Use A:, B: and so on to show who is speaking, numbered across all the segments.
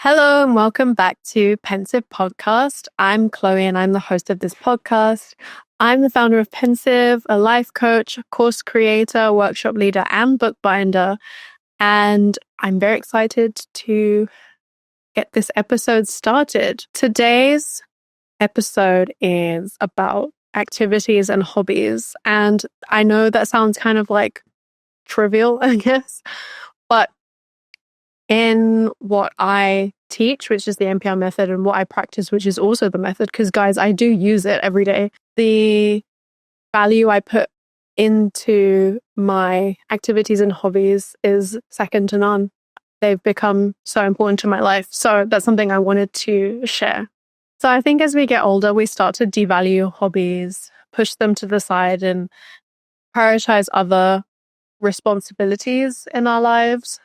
A: Hello and welcome back to Pensive Podcast. I'm Chloe and I'm the host of this podcast. I'm the founder of Pensive, a life coach, course creator, workshop leader, and bookbinder. And I'm very excited to get this episode started. Today's episode is about activities and hobbies. And I know that sounds kind of like trivial, I guess, but in what I teach, which is the NPR method, and what I practice, which is also the method, because guys, I do use it every day. The value I put into my activities and hobbies is second to none. They've become so important to my life. So that's something I wanted to share. So I think as we get older, we start to devalue hobbies, push them to the side, and prioritize other responsibilities in our lives.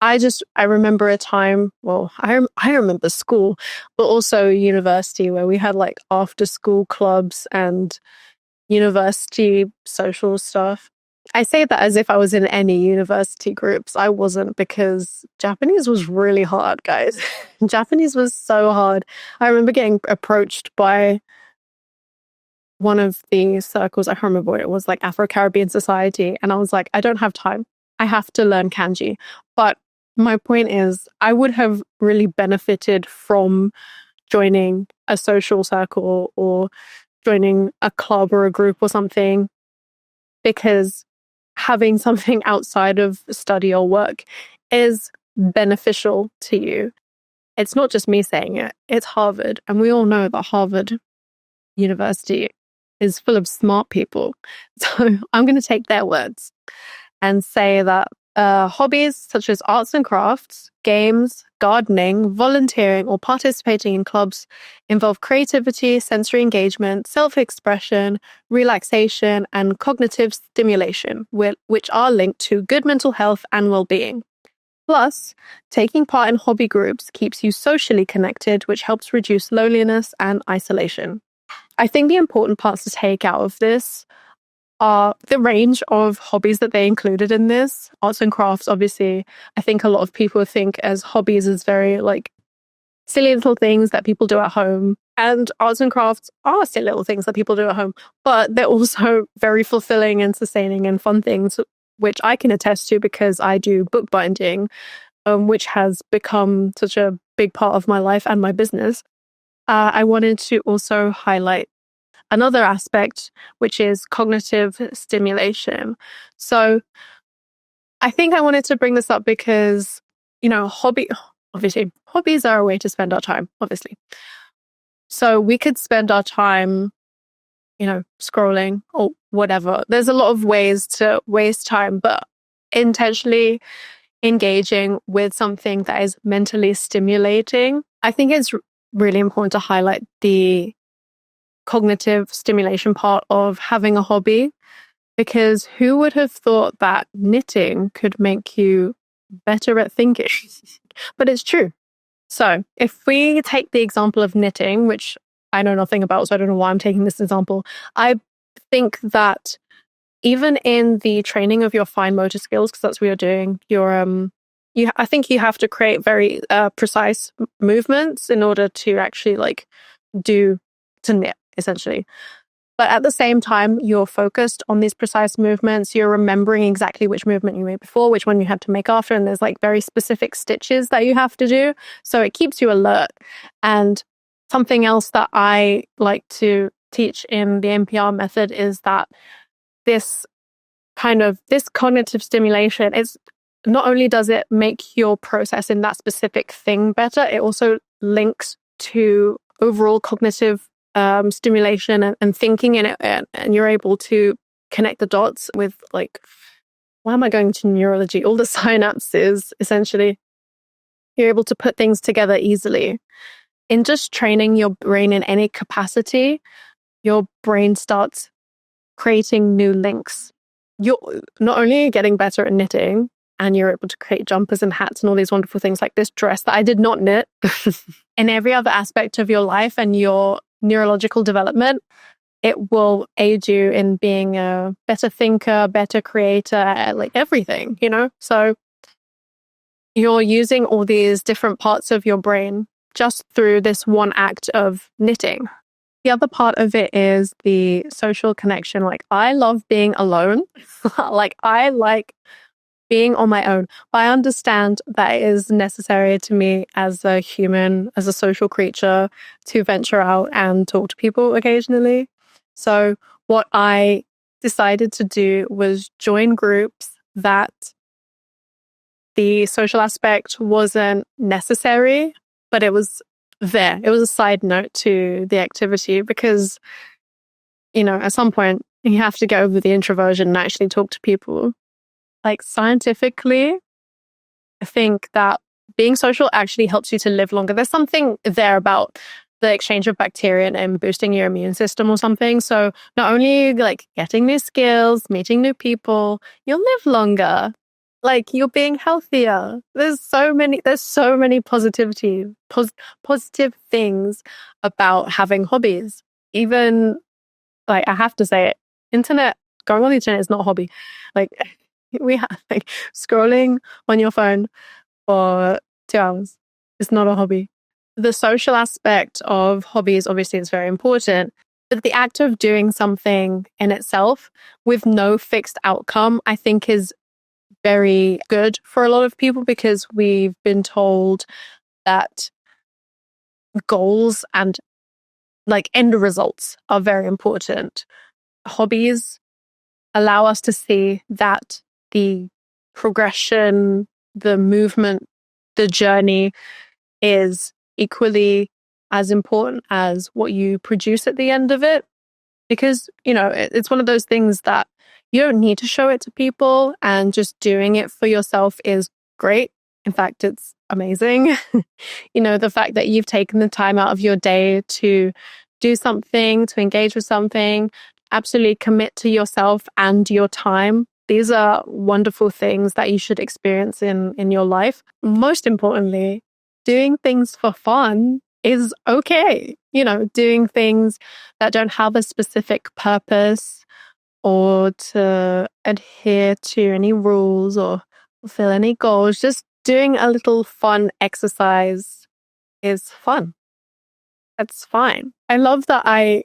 A: I remember a time, I remember school, but also university where we had like after school clubs and university social stuff. I say that as if I was in any university groups. I wasn't, because Japanese was really hard, guys. Japanese was so hard. I remember getting approached by one of the circles. I can't remember what it was, like Afro-Caribbean Society. And I was like, I don't have time. I have to learn kanji. But my point is, I would have really benefited from joining a social circle or joining a club or a group or something, because having something outside of study or work is beneficial to you. It's not just me saying it, it's Harvard. And we all know that Harvard University is full of smart people. So I'm going to take their words and say that hobbies such as arts and crafts, games, gardening, volunteering, or participating in clubs involve creativity, sensory engagement, self-expression, relaxation, and cognitive stimulation, which are linked to good mental health and well-being. Plus, taking part in hobby groups keeps you socially connected, which helps reduce loneliness and isolation. I think the important parts to take out of this are the range of hobbies that they included in this. Arts and crafts, obviously, I think a lot of people think as hobbies as very like silly little things that people do at home. And arts and crafts are silly little things that people do at home, but they're also very fulfilling and sustaining and fun things, which I can attest to because I do bookbinding, which has become such a big part of my life and my business. I wanted to also highlight another aspect, which is cognitive stimulation. So I think I wanted to bring this up because, hobbies are a way to spend our time, obviously. So we could spend our time, scrolling or whatever. There's a lot of ways to waste time, but intentionally engaging with something that is mentally stimulating. I think it's really important to highlight the cognitive stimulation part of having a hobby, because who would have thought that knitting could make you better at thinking? But it's true. So if we take the example of knitting, which I know nothing about, so I don't know why I'm taking this example, I think that even in the training of your fine motor skills, because that's what you're doing, I think you have to create very precise movements in order to actually to knit, essentially. But at the same time, you're focused on these precise movements. You're remembering exactly which movement you made before, which one you have to make after. And there's very specific stitches that you have to do. So it keeps you alert. And something else that I like to teach in the NPR method is that this cognitive stimulation is not only does it make your process in that specific thing better, it also links to overall cognitive stimulation and thinking in it, and you're able to connect the dots with why am I going to neurology? All the synapses, essentially. You're able to put things together easily. In just training your brain in any capacity, your brain starts creating new links. You're not only getting better at knitting, and you're able to create jumpers and hats and all these wonderful things like this dress that I did not knit. In every other aspect of your life and your neurological development, it will aid you in being a better thinker, better creator, everything, So you're using all these different parts of your brain just through this one act of knitting. The other part of it is the social connection. Like, I love being alone. Like, I like being on my own. But I understand that it is necessary to me as a human, as a social creature, to venture out and talk to people occasionally. So what I decided to do was join groups that the social aspect wasn't necessary, but it was there. It was a side note to the activity because, at some point you have to get over the introversion and actually talk to people. Like, scientifically, I think that being social actually helps you to live longer. There's something there about the exchange of bacteria and boosting your immune system or something. So not only like getting new skills, meeting new people, you'll live longer. Like, you're being healthier. There's so many positive things about having hobbies. Even, like, I have to say it, going on the internet is not a hobby. Like, we have like scrolling on your phone for 2 hours. It's not a hobby. The social aspect of hobbies obviously is very important, but the act of doing something in itself with no fixed outcome, I think, is very good for a lot of people because we've been told that goals and like end results are very important. Hobbies allow us to see that the progression, the movement, the journey is equally as important as what you produce at the end of it. Because, it's one of those things that you don't need to show it to people, and just doing it for yourself is great. In fact, it's amazing. The fact that you've taken the time out of your day to do something, to engage with something, absolutely commit to yourself and your time. These are wonderful things that you should experience in your life. Most importantly, doing things for fun is okay. Doing things that don't have a specific purpose or to adhere to any rules or fulfill any goals. Just doing a little fun exercise is fun. That's fine. I love that I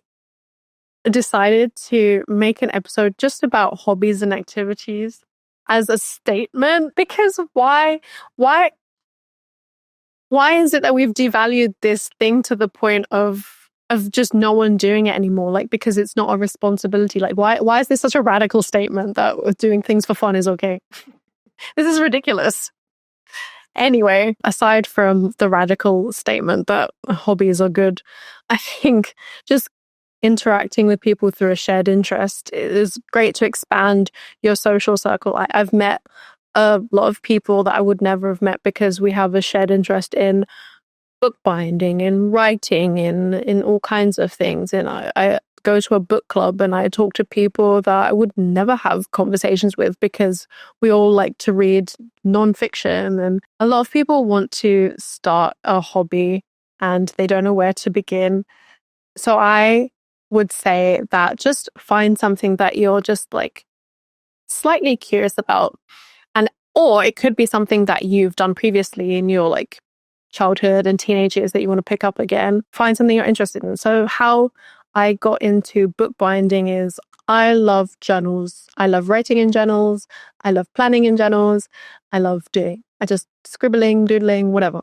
A: decided to make an episode just about hobbies and activities as a statement, because why is it that we've devalued this thing to the point of just no one doing it anymore? Like, because it's not a responsibility. Like, why is this such a radical statement that doing things for fun is okay? This is ridiculous. Anyway, aside from the radical statement that hobbies are good, I think just interacting with people through a shared interest is great to expand your social circle. I've met a lot of people that I would never have met because we have a shared interest in bookbinding, in writing, in all kinds of things. And I go to a book club and I talk to people that I would never have conversations with because we all like to read nonfiction. And a lot of people want to start a hobby and they don't know where to begin. So I would say that just find something that you're just like slightly curious about. Or it could be something that you've done previously in your like childhood and teenage years that you want to pick up again. Find something you're interested in. So how I got into bookbinding is I love journals. I love writing in journals. I love planning in journals. I just scribbling, doodling, whatever.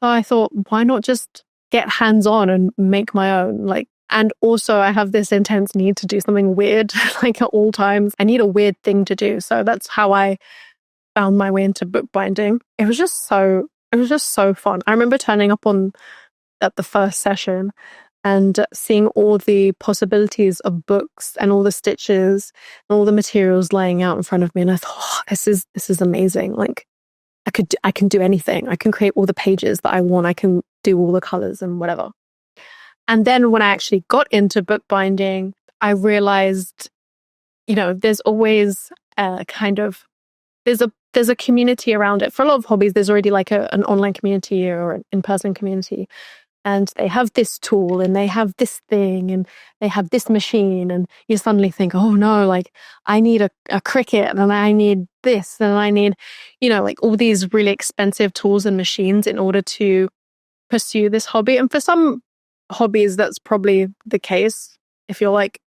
A: So I thought, why not just get hands-on and make my own? And also I have this intense need to do something weird, like at all times. I need a weird thing to do. So that's how I found my way into bookbinding. It was just so fun. I remember turning up at the first session and seeing all the possibilities of books and all the stitches and all the materials laying out in front of me. And I thought, this is amazing. Like, I can do anything. I can create all the pages that I want. I can do all the colors and whatever. And then when I actually got into bookbinding, I realized, there's always there's a community around it. For a lot of hobbies, there's already like an online community or an in-person community. and they have this tool and they have this thing and they have this machine, and you suddenly think, oh no, like I need a cricket and I need this and I need, like all these really expensive tools and machines in order to pursue this hobby. And for some hobbies, that's probably the case. If you're like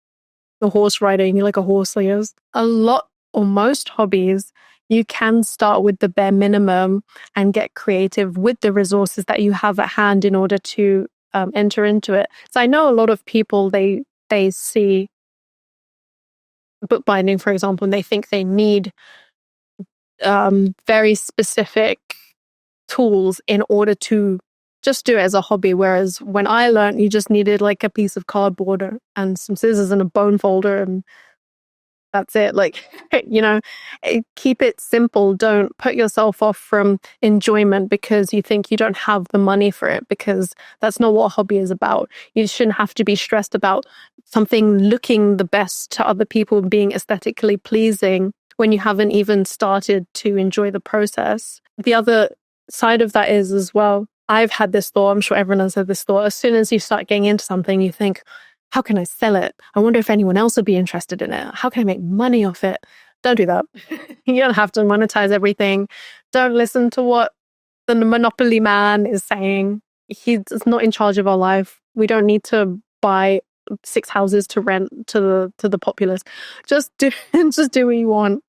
A: the horse riding, you're like a horse leader. A lot or most hobbies, you can start with the bare minimum and get creative with the resources that you have at hand in order to enter into it. So I know a lot of people, they see bookbinding, for example, and they think they need very specific tools in order to just do it as a hobby. Whereas when I learned, you just needed like a piece of cardboard and some scissors and a bone folder, and that's it. Like, keep it simple. Don't put yourself off from enjoyment because you think you don't have the money for it, because that's not what a hobby is about. You shouldn't have to be stressed about something looking the best to other people, being aesthetically pleasing when you haven't even started to enjoy the process. The other side of that is as well, I've had this thought, I'm sure everyone has had this thought, as soon as you start getting into something, you think, how can I sell it? I wonder if anyone else would be interested in it. How can I make money off it? Don't do that. You don't have to monetize everything. Don't listen to what the monopoly man is saying. He's not in charge of our life. We don't need to buy 6 houses to rent to the populace. Just do what you want.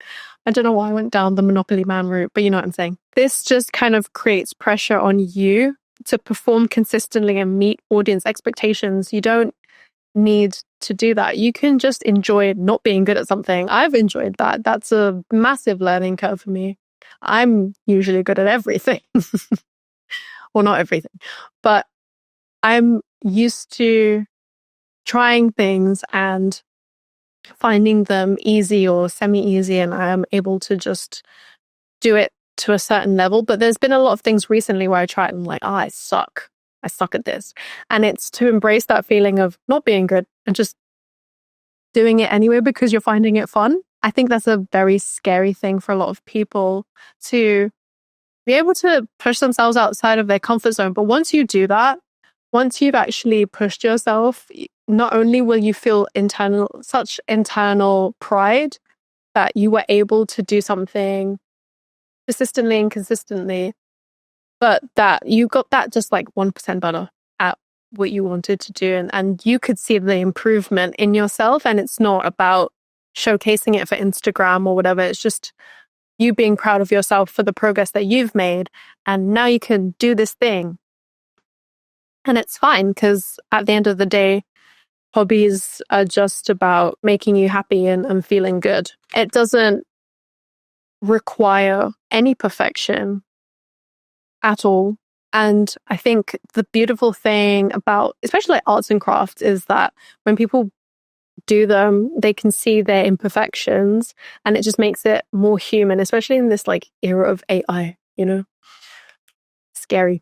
A: I don't know why I went down the monopoly man route, but you know what I'm saying. This just kind of creates pressure on you to perform consistently and meet audience expectations. You don't need to do that. You can just enjoy not being good at something. I've enjoyed that. That's a massive learning curve for me. I'm usually good at everything. Well, not everything, but I'm used to trying things and finding them easy or semi-easy, and I am able to just do it to a certain level. But there's been a lot of things recently where I try it and I'm like, I suck at this. And it's to embrace that feeling of not being good and just doing it anyway because you're finding it fun. I think that's a very scary thing for a lot of people, to be able to push themselves outside of their comfort zone. But once you do that, once you've actually pushed yourself, not only will you feel such internal pride that you were able to do something persistently and consistently, but that you got that just like 1% better at what you wanted to do. And you could see the improvement in yourself. And it's not about showcasing it for Instagram or whatever. It's just you being proud of yourself for the progress that you've made. And now you can do this thing. And it's fine, because at the end of the day, hobbies are just about making you happy and feeling good. It doesn't require any perfection at all. And I think the beautiful thing about, especially like arts and crafts, is that when people do them, they can see their imperfections, and it just makes it more human, especially in this like era of AI, scary.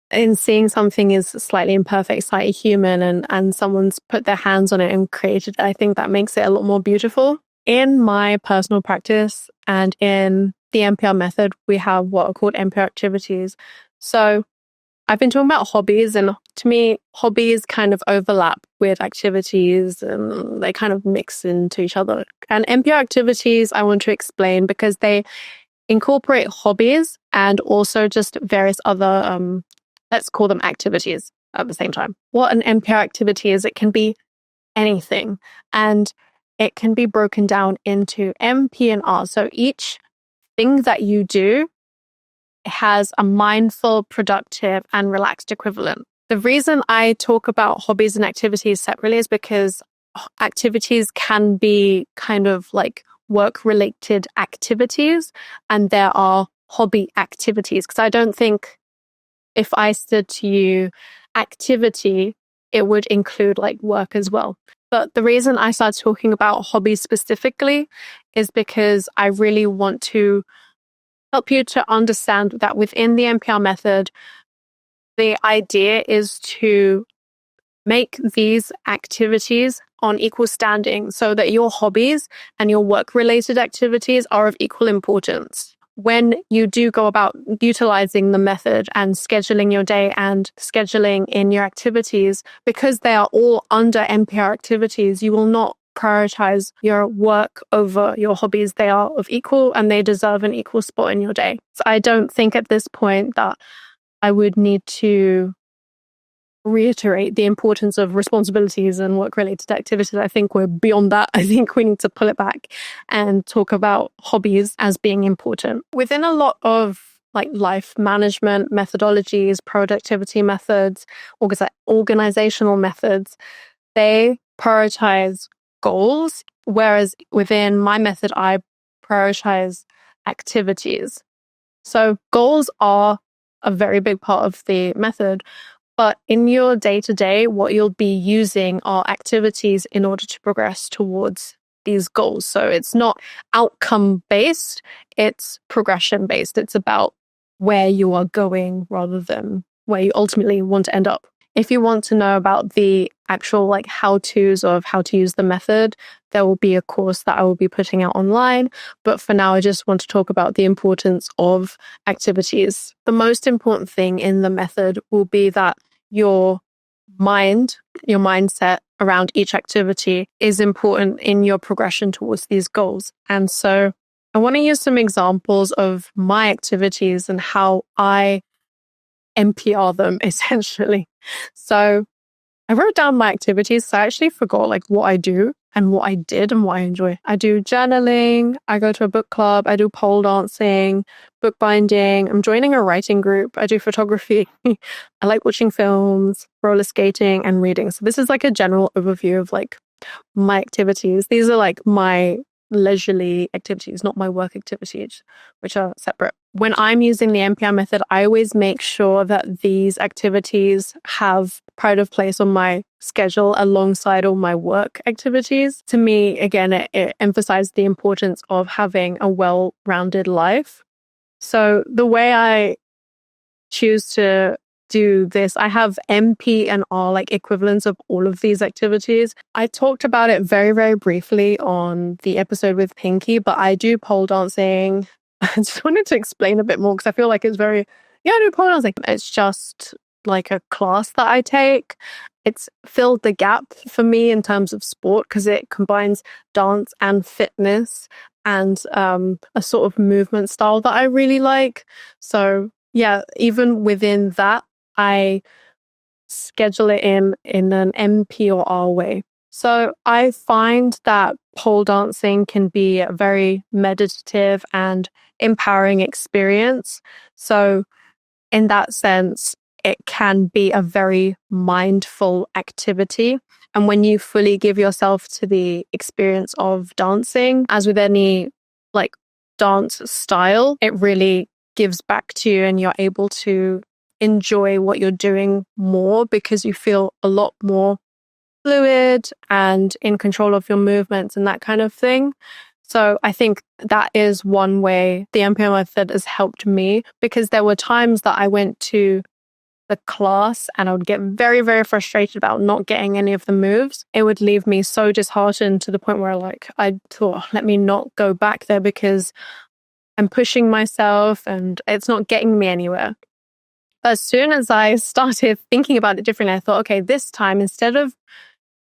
A: And seeing something is slightly imperfect, slightly human, and someone's put their hands on it and created it, I think that makes it a lot more beautiful. In my personal practice and in the NPR method, we have what are called NPR activities. So I've been talking about hobbies, and to me, hobbies kind of overlap with activities and they kind of mix into each other. And NPR activities, I want to explain because they incorporate hobbies and also just various other, let's call them activities at the same time. What an NPR activity is, it can be anything, and it can be broken down into M, P, and R. So each thing that you do has a mindful, productive, and relaxed equivalent. The reason I talk about hobbies and activities separately is because activities can be kind of like work-related activities, and there are hobby activities. Because I don't think if I said to you activity, it would include like work as well. But the reason I started talking about hobbies specifically is because I really want to help you to understand that within the NPR method, the idea is to make these activities on equal standing so that your hobbies and your work-related activities are of equal importance. when you do go about utilizing the method and scheduling your day and scheduling in your activities, because they are all under NPR activities, you will not prioritize your work over your hobbies. They are of equal and they deserve an equal spot in your day. So I don't think at this point that I would need to reiterate the importance of responsibilities and work-related activities. I think we're beyond that. I think we need to pull it back and talk about hobbies as being important. Within a lot of like life management methodologies, productivity methods, organizational methods, they prioritize goals, whereas within my method, I prioritize activities. So goals are a very big part of the method. But in your day-to-day, what you'll be using are activities in order to progress towards these goals. So it's not outcome-based, it's progression-based. It's about where you are going rather than where you ultimately want to end up. If you want to know about the actual like how-tos of how to use the method, there will be a course that I will be putting out online. But for now, I just want to talk about the importance of activities. The most important thing in the method will be that your mindset around each activity is important in your progression towards these goals. And so I want to use some examples of my activities and how I NPR them essentially. So I wrote down my activities. So I actually forgot like what I do and what I did and what I enjoy. I do journaling. I go to a book club. I do pole dancing, bookbinding. I'm joining a writing group. I do photography. I like watching films, roller skating, and reading. So this is like a general overview of like my activities. These are like my leisurely activities, not my work activities, which are separate. When I'm using the NPR method, I always make sure that these activities have pride of place on my schedule alongside all my work activities. To me, again, it emphasizes the importance of having a well-rounded life. So the way I choose to do this, I have MP and R like equivalents of all of these activities. I talked about it very, very briefly on the episode with Pinky, but I do pole dancing. I just wanted to explain a bit more because I feel like it's I do pole dancing. It's just like a class that I take. It's filled the gap for me in terms of sport because it combines dance and fitness and a sort of movement style that I really like. So yeah, even within that, I schedule it in an MP or R way. So I find that pole dancing can be a very meditative and empowering experience. So in that sense, it can be a very mindful activity. And when you fully give yourself to the experience of dancing, as with any like dance style, it really gives back to you and you're able to enjoy what you're doing more because you feel a lot more fluid and in control of your movements and that kind of thing. So I think that is one way the NPR method has helped me, because there were times that I went to the class and I would get very, very frustrated about not getting any of the moves. It would leave me so disheartened to the point where like I thought, let me not go back there because I'm pushing myself and it's not getting me anywhere. As soon as I started thinking about it differently, I thought, okay, this time instead of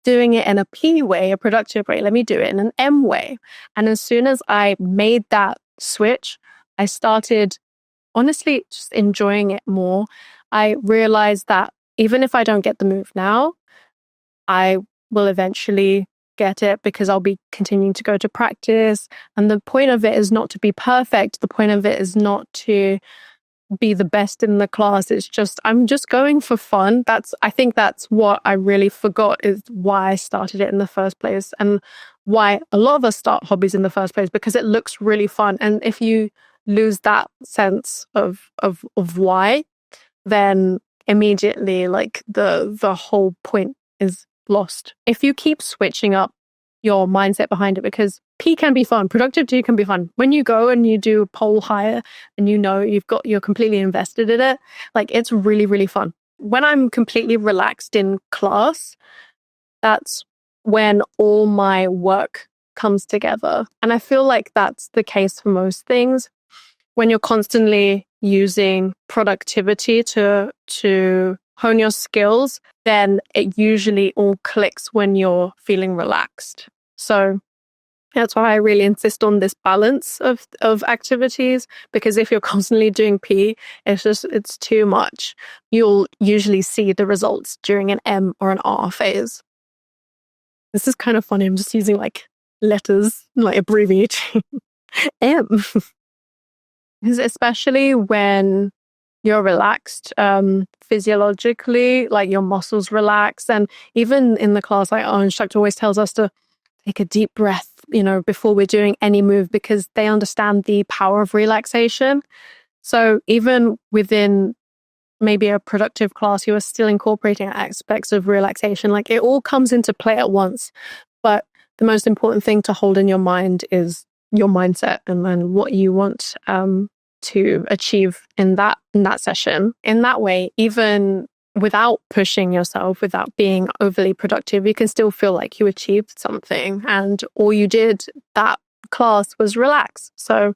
A: doing it in a P way, a productive way, let me do it in an M way. And as soon as I made that switch, I started honestly just enjoying it more. I realized that even if I don't get the move now, I will eventually get it because I'll be continuing to go to practice. And the point of it is not to be perfect. The point of it is not to be the best in the class. It's just, I'm just going for fun. I think that's what I really forgot is why I started it in the first place and why a lot of us start hobbies in the first place, because it looks really fun. And if you lose that sense of why, then immediately like the whole point is lost. If you keep switching up your mindset behind it, because P can be fun, productivity can be fun. When you go and you do pole hire and you know you're completely invested in it, like it's really, really fun. When I'm completely relaxed in class, that's when all my work comes together. And I feel like that's the case for most things. when you're constantly using productivity to hone your skills, then it usually all clicks when you're feeling relaxed. So that's why I really insist on this balance of activities, because if you're constantly doing P, it's too much. You'll usually see the results during an M or an R phase. This is kind of funny. I'm just using like letters, like abbreviating M. Because especially when you're relaxed, physiologically, like your muscles relax. And even in the class, like our instructor always tells us to take a deep breath, before we're doing any move, because they understand the power of relaxation. So even within maybe a productive class, you are still incorporating aspects of relaxation. Like it all comes into play at once. But the most important thing to hold in your mind is your mindset and then what you want to achieve in that session. In that way, even without pushing yourself, without being overly productive, you can still feel like you achieved something and all you did that class was relax. So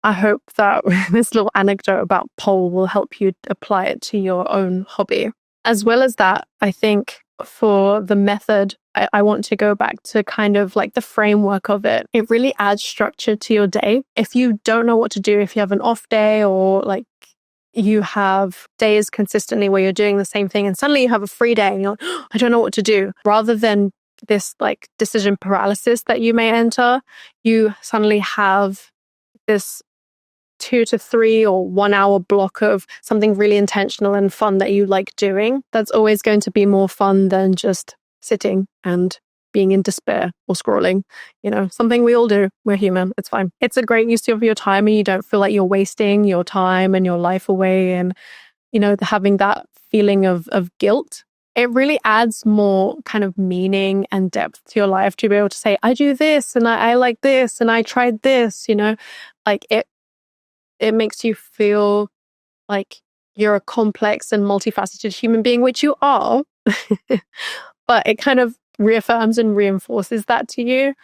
A: I hope that this little anecdote about pole will help you apply it to your own hobby. As well as that, I think for the method, I want to go back to kind of like the framework of it. It really adds structure to your day. If you don't know what to do, if you have an off day or like you have days consistently where you're doing the same thing and suddenly you have a free day and you're like, I don't know what to do. Rather than this like decision paralysis that you may enter, you suddenly have this 2 to 3 or 1 hour block of something really intentional and fun that you like doing. That's always going to be more fun than just sitting and being in despair or scrolling. Something we all do. We're human. It's fine. It's a great use of your time and you don't feel like you're wasting your time and your life away. And, having that feeling of guilt, it really adds more kind of meaning and depth to your life to be able to say, I do this and I like this and I tried this, like it makes you feel like you're a complex and multifaceted human being, which you are, but it kind of reaffirms and reinforces that to you.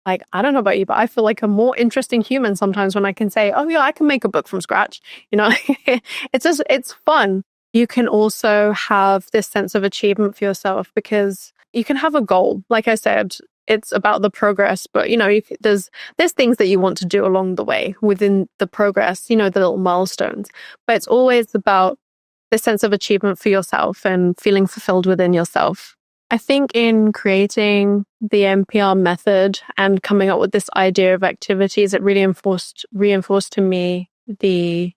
A: Like, I don't know about you, but I feel like a more interesting human sometimes when I can say, oh yeah, I can make a book from scratch. It's fun. You can also have this sense of achievement for yourself because you can have a goal. Like I said, it's about the progress, but there's things that you want to do along the way within the progress, the little milestones. But it's always about the sense of achievement for yourself and feeling fulfilled within yourself. I think in creating the NPR method and coming up with this idea of activities, it really reinforced to me the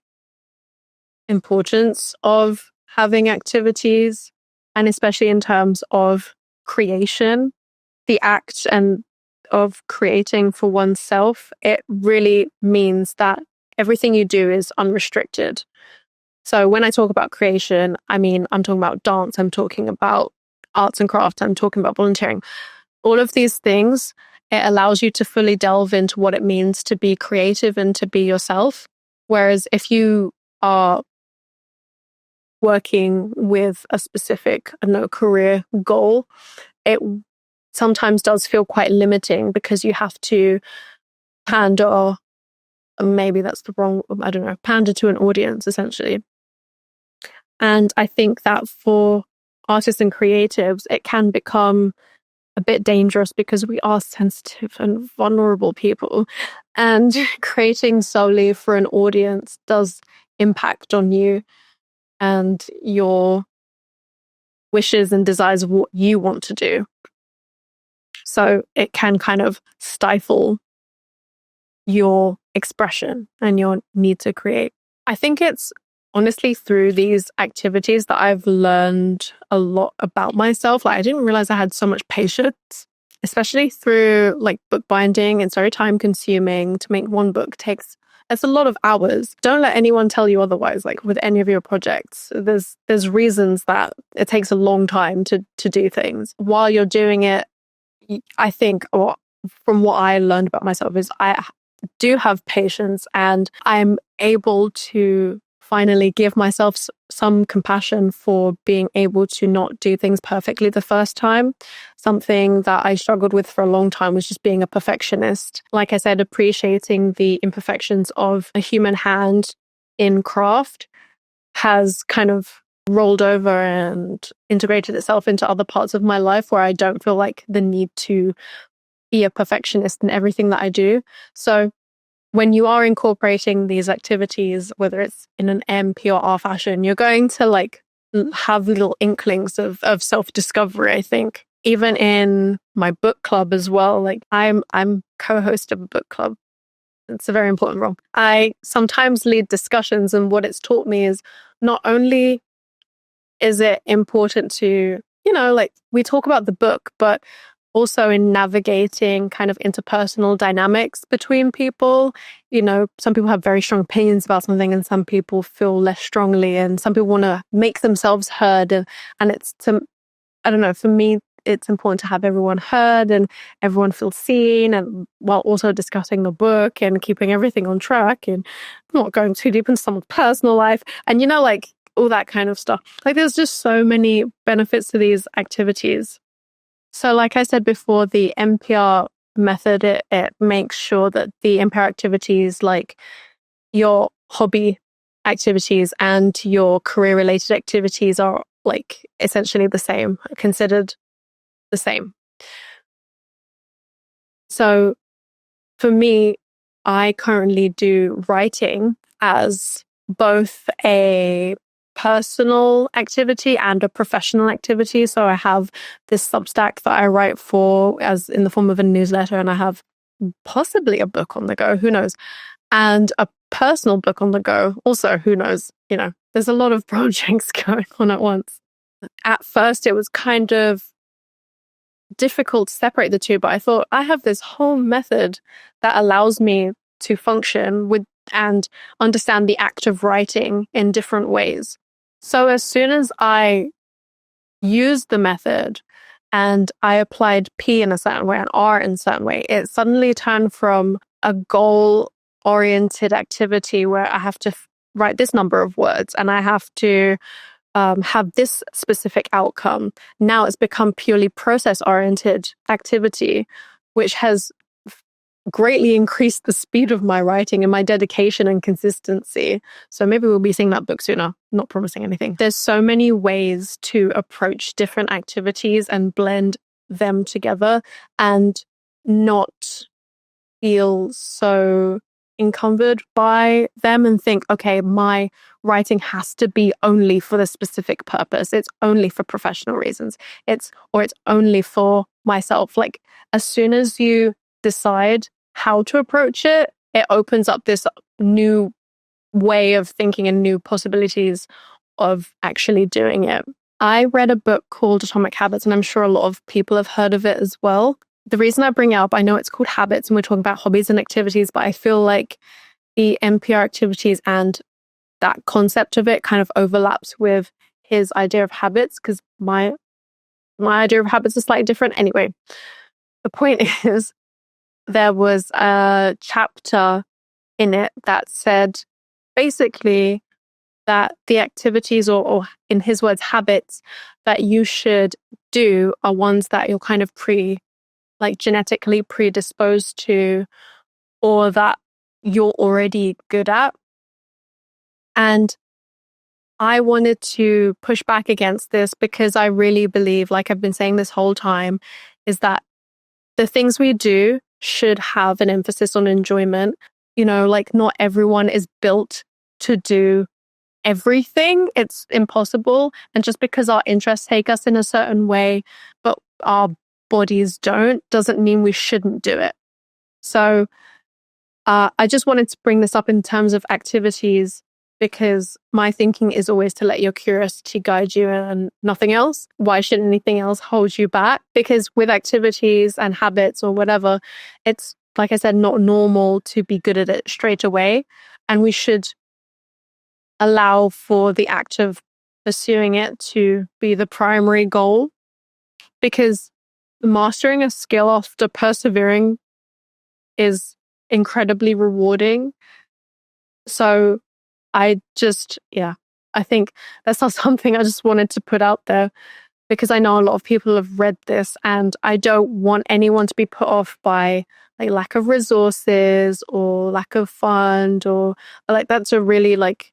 A: importance of having activities, and especially in terms of creation. The act and of creating for oneself, it really means that everything you do is unrestricted. So when I talk about creation, I'm talking about dance, I'm talking about arts and crafts, I'm talking about volunteering. All of these things, it allows you to fully delve into what it means to be creative and to be yourself. Whereas if you are working with a specific, career goal, it sometimes does feel quite limiting because you have to pander, maybe that's the wrong, pander to an audience essentially. And I think that for artists and creatives, it can become a bit dangerous because we are sensitive and vulnerable people. And creating solely for an audience does impact on you and your wishes and desires of what you want to do. So it can kind of stifle your expression and your need to create. I think it's honestly through these activities that I've learned a lot about myself. Like I didn't realize I had so much patience, especially through like bookbinding. It's very time consuming. To make one book it's a lot of hours. Don't let anyone tell you otherwise. Like with any of your projects, there's reasons that it takes a long time to do things. While you're doing it, I think, or from what I learned about myself, is I do have patience and I'm able to finally give myself some compassion for being able to not do things perfectly the first time. Something that I struggled with for a long time was just being a perfectionist. Like I said, appreciating the imperfections of a human hand in craft has kind of rolled over and integrated itself into other parts of my life where I don't feel like the need to be a perfectionist in everything that I do. So when you are incorporating these activities, whether it's in an M, P, or R fashion, you're going to like have little inklings of self-discovery, I think. Even in my book club as well, like I'm co-host of a book club. It's a very important role. I sometimes lead discussions, and what it's taught me is not only is it important to, like we talk about the book, but also in navigating kind of interpersonal dynamics between people. Some people have very strong opinions about something and some people feel less strongly, and some people want to make themselves heard. And I don't know, for me, it's important to have everyone heard and everyone feel seen, and while also discussing the book and keeping everything on track and not going too deep into someone's personal life. And, like all that kind of stuff. Like there's just so many benefits to these activities. So like I said before, the NPR method, it makes sure that the NPR activities, like your hobby activities and your career related activities, are like essentially the same, considered the same. So for me, I currently do writing as both a personal activity and a professional activity. So I have this Substack that I write for as in the form of a newsletter, and I have possibly a book on the go, who knows, and a personal book on the go also, who knows. There's a lot of projects going on at once. At first it was kind of difficult to separate the two, but I thought I have this whole method that allows me to function with and understand the act of writing in different ways. So as soon as I used the method and I applied P in a certain way and R in a certain way, it suddenly turned from a goal-oriented activity where I have to write this number of words and I have to have this specific outcome. Now it's become purely process-oriented activity, which has greatly increased the speed of my writing and my dedication and consistency. So maybe we'll be seeing that book sooner. Not promising anything. There's so many ways to approach different activities and blend them together and not feel so encumbered by them and think, okay, my writing has to be only for the specific purpose. It's only for professional reasons. It's only for myself. Like as soon as you decide how to approach it, it opens up this new way of thinking and new possibilities of actually doing it. I read a book called Atomic Habits, and I'm sure a lot of people have heard of it as well. The reason I bring it up, I know it's called Habits and we're talking about hobbies and activities, but I feel like the NPR activities and that concept of it kind of overlaps with his idea of habits, because my idea of habits is slightly different. Anyway, the point is, there was a chapter in it that said basically that the activities or in his words, habits that you should do are ones that you're kind of genetically predisposed to, or that you're already good at. And I wanted to push back against this because I really believe, like I've been saying this whole time, is that the things we do should have an emphasis on enjoyment. Like not everyone is built to do everything. It's impossible. And just because our interests take us in a certain way, but our bodies don't, doesn't mean we shouldn't do it. So I just wanted to bring this up in terms of activities, because my thinking is always to let your curiosity guide you and nothing else. Why should anything else hold you back? Because with activities and habits or whatever, it's, like I said, not normal to be good at it straight away. And we should allow for the act of pursuing it to be the primary goal, because mastering a skill after persevering is incredibly rewarding. So I think that's not something I just wanted to put out there, because I know a lot of people have read this, and I don't want anyone to be put off by like lack of resources or lack of fund, or like that's a really like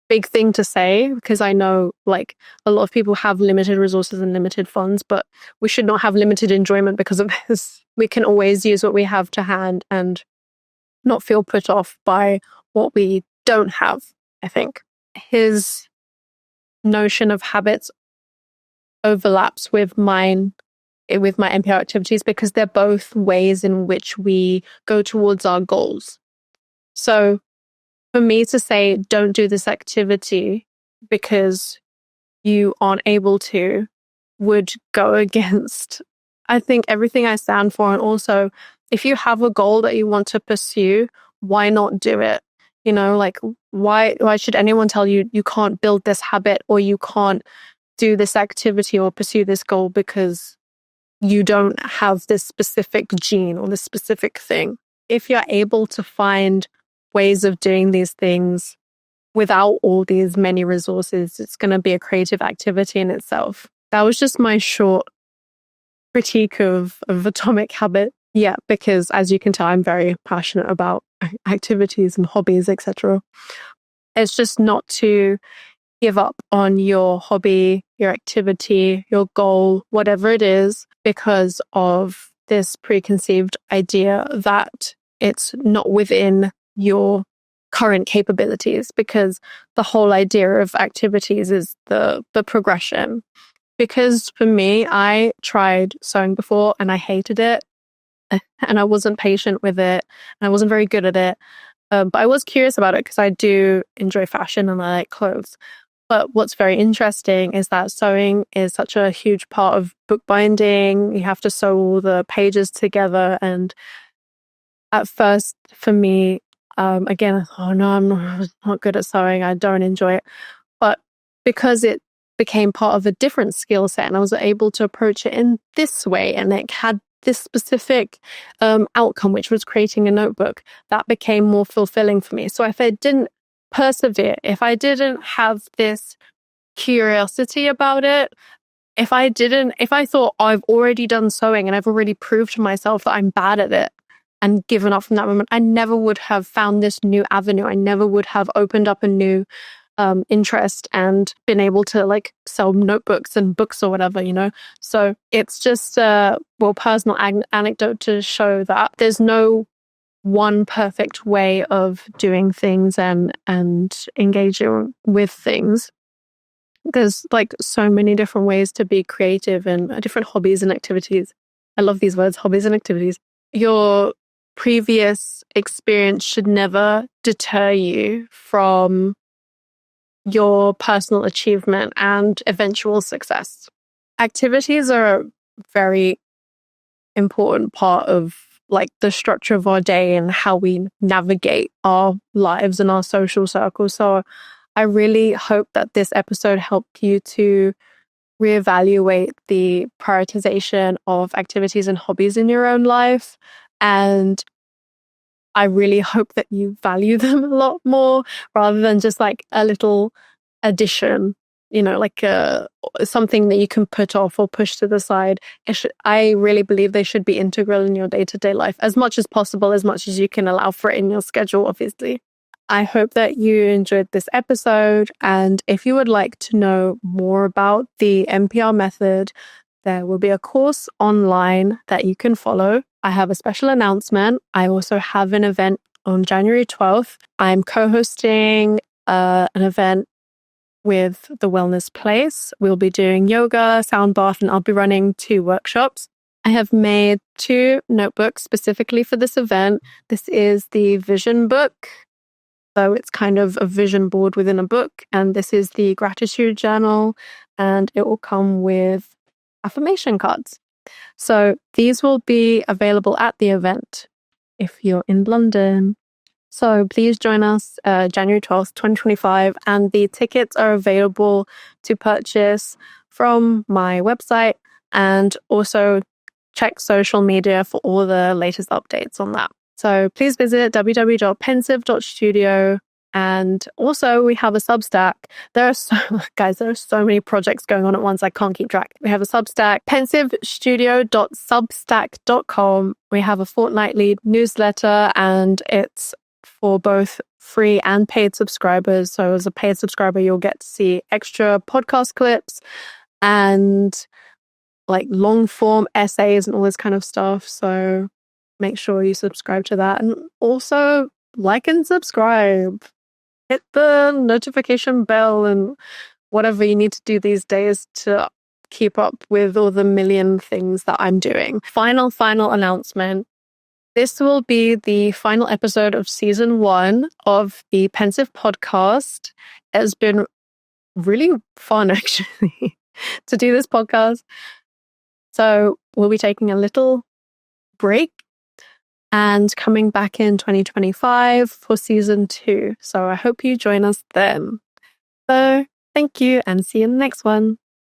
A: big thing to say, because I know like a lot of people have limited resources and limited funds, but we should not have limited enjoyment because of this. We can always use what we have to hand and not feel put off by what we don't have, I think. His notion of habits overlaps with mine, with my NPR activities, because they're both ways in which we go towards our goals. So for me to say, don't do this activity because you aren't able to, would go against, I think, everything I stand for. And also, if you have a goal that you want to pursue, why not do it? You know, like why should anyone tell you you can't build this habit or you can't do this activity or pursue this goal because you don't have this specific gene or this specific thing? If you're able to find ways of doing these things without all these many resources, it's going to be a creative activity in itself. That was just my short critique of Atomic Habit. Yeah, because as you can tell, I'm very passionate about activities and hobbies, etc. It's just not to give up on your hobby, your activity, your goal, whatever it is, because of this preconceived idea that it's not within your current capabilities, because the whole idea of activities is the progression. Because for me, I tried sewing before and I hated it, and I wasn't patient with it, and I wasn't very good at it. But I was curious about it because I do enjoy fashion and I like clothes. But what's very interesting is that sewing is such a huge part of bookbinding. You have to sew all the pages together. And at first, for me, again, I thought, oh no, I'm not good at sewing. I don't enjoy it. But because it became part of a different skill set and I was able to approach it in this way, and it had this specific outcome, which was creating a notebook, that became more fulfilling for me. So if I didn't persevere, if I didn't have this curiosity about it, if I thought, oh, I've already done sewing and I've already proved to myself that I'm bad at it and given up from that moment, I never would have found this new avenue. I never would have opened up a new interest and been able to like sell notebooks and books or whatever, you know? So it's just a personal anecdote to show that there's no one perfect way of doing things and engaging with things. There's like so many different ways to be creative and different hobbies and activities. I love these words, hobbies and activities. Your previous experience should never deter you from your personal achievement and eventual success. Activities are a very important part of like the structure of our day and how we navigate our lives and our social circles. So I really hope that this episode helped you to reevaluate the prioritization of activities and hobbies in your own life. And I really hope that you value them a lot more rather than just like a little addition, you know, like something that you can put off or push to the side. I really believe they should be integral in your day-to-day life as much as possible, as much as you can allow for it in your schedule, obviously. I hope that you enjoyed this episode. And if you would like to know more about the NPR method, there will be a course online that you can follow. I have a special announcement. I also have an event on January 12th. I'm co-hosting an event with the Wellness Place. We'll be doing yoga, sound bath, and I'll be running 2 workshops. I have made 2 notebooks specifically for this event. This is the vision book. So it's kind of a vision board within a book. And this is the gratitude journal. And it will come with affirmation cards. So these will be available at the event if you're in London. So please join us January 12th, 2025. And the tickets are available to purchase from my website, and also check social media for all the latest updates on that. So please visit www.pensive.studio And also we have a Substack. There are so many projects going on at once. I can't keep track. We have a Substack, pensive.studio.substack.com. We have a fortnightly newsletter, and it's for both free and paid subscribers. So as a paid subscriber, you'll get to see extra podcast clips and like long form essays and all this kind of stuff. So make sure you subscribe to that, and also like and subscribe. Hit the notification bell and whatever you need to do these days to keep up with all the million things that I'm doing. Final announcement. This will be the final episode of season 1 of the Pensive podcast. It's been really fun, actually, to do this podcast. So we'll be taking a little break and coming back in 2025 for season 2. So I hope you join us then. So thank you, and see you in the next one.